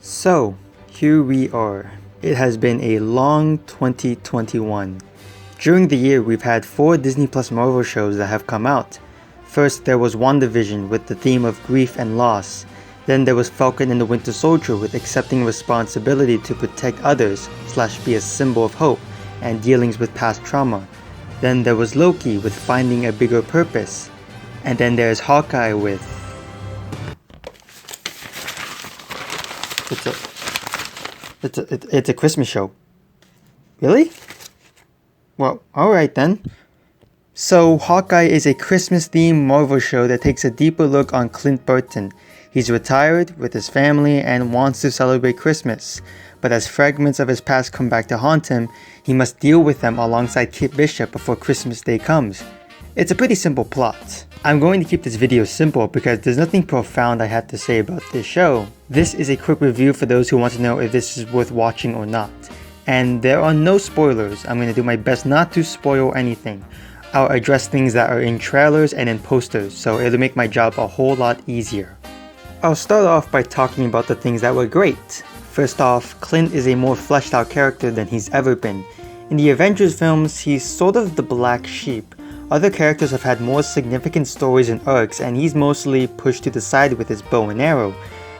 So, here we are. It has been a long 2021. During the year, we've had 4 Disney Plus Marvel shows that have come out. First, there was WandaVision with the theme of grief and loss. Then there was Falcon and the Winter Soldier with accepting responsibility to protect others / be a symbol of hope and dealings with past trauma. Then there was Loki with finding a bigger purpose. And then there's Hawkeye with... It's a Christmas show. Really? Well, alright then. So, Hawkeye is a Christmas-themed Marvel show that takes a deeper look on Clint Barton. He's retired with his family and wants to celebrate Christmas. But as fragments of his past come back to haunt him, he must deal with them alongside Kate Bishop before Christmas Day comes. It's a pretty simple plot. I'm going to keep this video simple because there's nothing profound I have to say about this show. This is a quick review for those who want to know if this is worth watching or not. And there are no spoilers. I'm going to do my best not to spoil anything. I'll address things that are in trailers and in posters, so it'll make my job a whole lot easier. I'll start off by talking about the things that were great. First off, Clint is a more fleshed out character than he's ever been. In the Avengers films, he's sort of the black sheep. Other characters have had more significant stories and arcs, and he's mostly pushed to the side with his bow and arrow.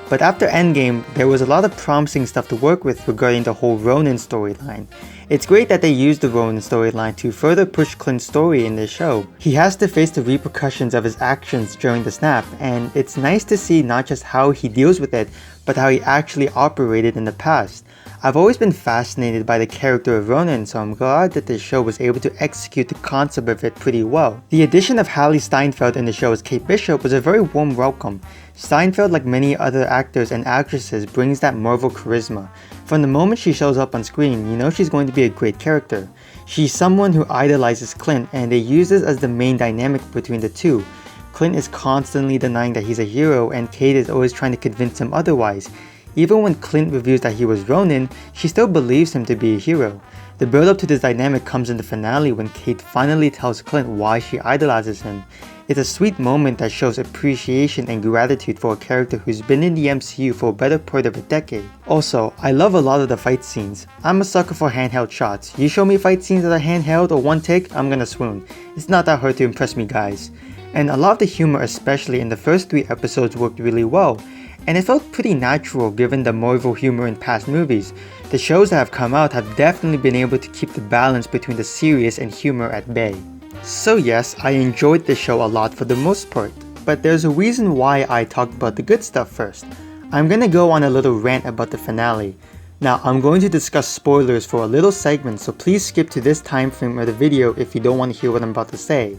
But after Endgame, there was a lot of promising stuff to work with regarding the whole Ronin storyline. It's great that they used the Ronin storyline to further push Clint's story in this show. He has to face the repercussions of his actions during the snap, and it's nice to see not just how he deals with it, but how he actually operated in the past. I've always been fascinated by the character of Ronin, so I'm glad that this show was able to execute the concept of it pretty well. The addition of Hailee Steinfeld in the show as Kate Bishop was a very warm welcome. Steinfeld, like many other actors and actresses, brings that Marvel charisma. From the moment she shows up on screen, you know she's going to be a great character. She's someone who idolizes Clint, and they use this as the main dynamic between the two. Clint is constantly denying that he's a hero, and Kate is always trying to convince him otherwise. Even when Clint reveals that he was Ronin, she still believes him to be a hero. The build up to this dynamic comes in the finale when Kate finally tells Clint why she idolizes him. It's a sweet moment that shows appreciation and gratitude for a character who's been in the MCU for a better part of a decade. Also, I love a lot of the fight scenes. I'm a sucker for handheld shots. You show me fight scenes that are handheld or one take, I'm gonna swoon. It's not that hard to impress me, guys. And a lot of the humor, especially in the first 3 episodes, worked really well. And it felt pretty natural given the Marvel humor in past movies. The shows that have come out have definitely been able to keep the balance between the serious and humor at bay. So yes, I enjoyed this show a lot for the most part, but there's a reason why I talked about the good stuff first. I'm gonna go on a little rant about the finale. Now, I'm going to discuss spoilers for a little segment, so please skip to this time frame of the video if you don't want to hear what I'm about to say.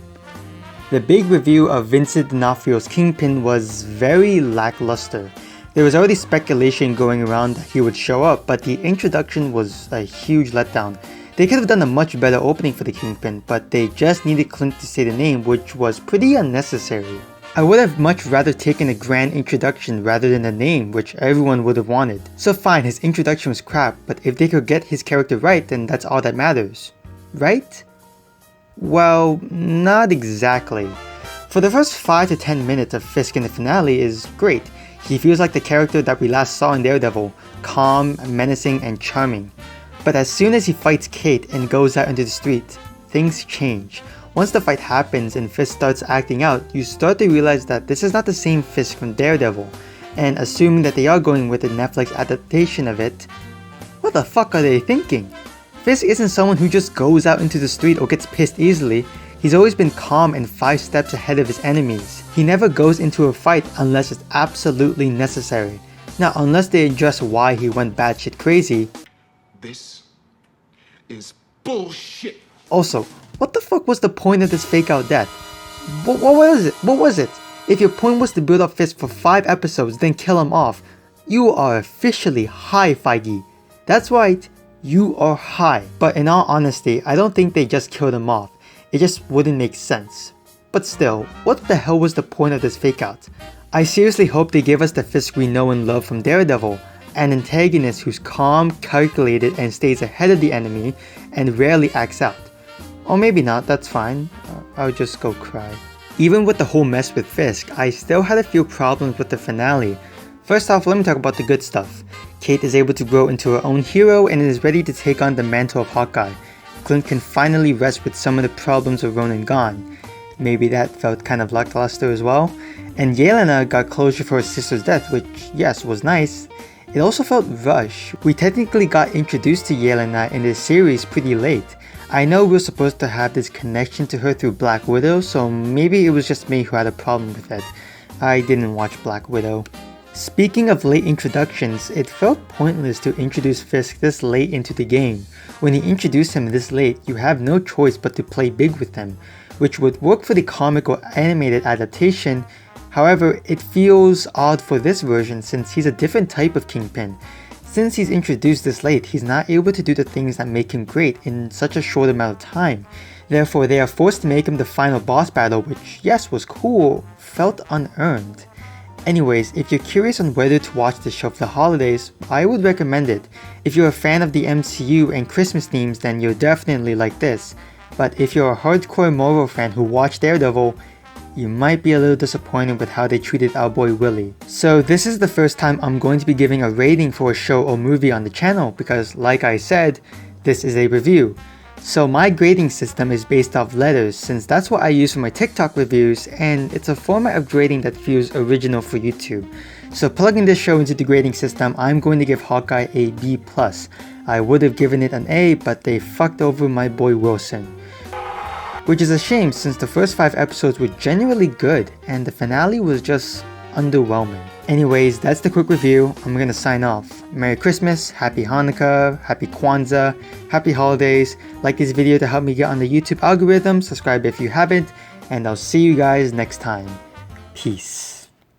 The big review of Vincent D'Onofrio's Kingpin was very lackluster. There was already speculation going around that he would show up, but the introduction was a huge letdown. They could have done a much better opening for the Kingpin, but they just needed Clint to say the name, which was pretty unnecessary. I would have much rather taken a grand introduction rather than a name, which everyone would have wanted. So fine, his introduction was crap, but if they could get his character right, then that's all that matters. Right? Well, not exactly. For the first 5 to 10 minutes of Fisk in the finale is great. He feels like the character that we last saw in Daredevil, calm, menacing, and charming. But as soon as he fights Kate and goes out into the street, things change. Once the fight happens and Fisk starts acting out, you start to realize that this is not the same Fisk from Daredevil. And assuming that they are going with a Netflix adaptation of it, what the fuck are they thinking? Fisk isn't someone who just goes out into the street or gets pissed easily. He's always been calm and 5 steps ahead of his enemies. He never goes into a fight unless it's absolutely necessary. Now, unless they address why he went batshit crazy. This is bullshit. Also, what the fuck was the point of this fake out death? What was it? What was it? If your point was to build up Fisk for 5 episodes then kill him off, you are officially high, Feige. That's right. You are high. But in all honesty, I don't think they just killed him off. It just wouldn't make sense. But still, what the hell was the point of this fake out? I seriously hope they give us the Fisk we know and love from Daredevil, an antagonist who's calm, calculated, and stays ahead of the enemy and rarely acts out. Or maybe not, that's fine. I'll just go cry. Even with the whole mess with Fisk, I still had a few problems with the finale. First off, let me talk about the good stuff. Kate is able to grow into her own hero and is ready to take on the mantle of Hawkeye. Clint can finally rest with some of the problems of Ronan gone. Maybe that felt kind of lackluster as well. And Yelena got closure for her sister's death, which, yes, was nice. It also felt rushed. We technically got introduced to Yelena in this series pretty late. I know we're supposed to have this connection to her through Black Widow, so maybe it was just me who had a problem with it. I didn't watch Black Widow. Speaking of late introductions, it felt pointless to introduce Fisk this late into the game. When you introduce him this late, you have no choice but to play big with him, which would work for the comic or animated adaptation. However, it feels odd for this version since he's a different type of Kingpin. Since he's introduced this late, he's not able to do the things that make him great in such a short amount of time. Therefore, they are forced to make him the final boss battle, which, yes, was cool, felt unearned. Anyways, if you're curious on whether to watch the show for the holidays, I would recommend it. If you're a fan of the MCU and Christmas themes, then you'll definitely like this. But if you're a hardcore Marvel fan who watched Daredevil, you might be a little disappointed with how they treated our boy Willie. So this is the first time I'm going to be giving a rating for a show or movie on the channel because, like I said, this is a review. So my grading system is based off letters since that's what I use for my TikTok reviews, and it's a format of grading that feels original for YouTube. So plugging this show into the grading system, I'm going to give Hawkeye a B+. I would have given it an A, but they fucked over my boy Wilson. Which is a shame since the first 5 episodes were genuinely good and the finale was just underwhelming. Anyways, that's the quick review. I'm gonna sign off. Merry Christmas, Happy Hanukkah, Happy Kwanzaa, Happy Holidays. Like this video to help me get on the YouTube algorithm, subscribe if you haven't, and I'll see you guys next time. Peace.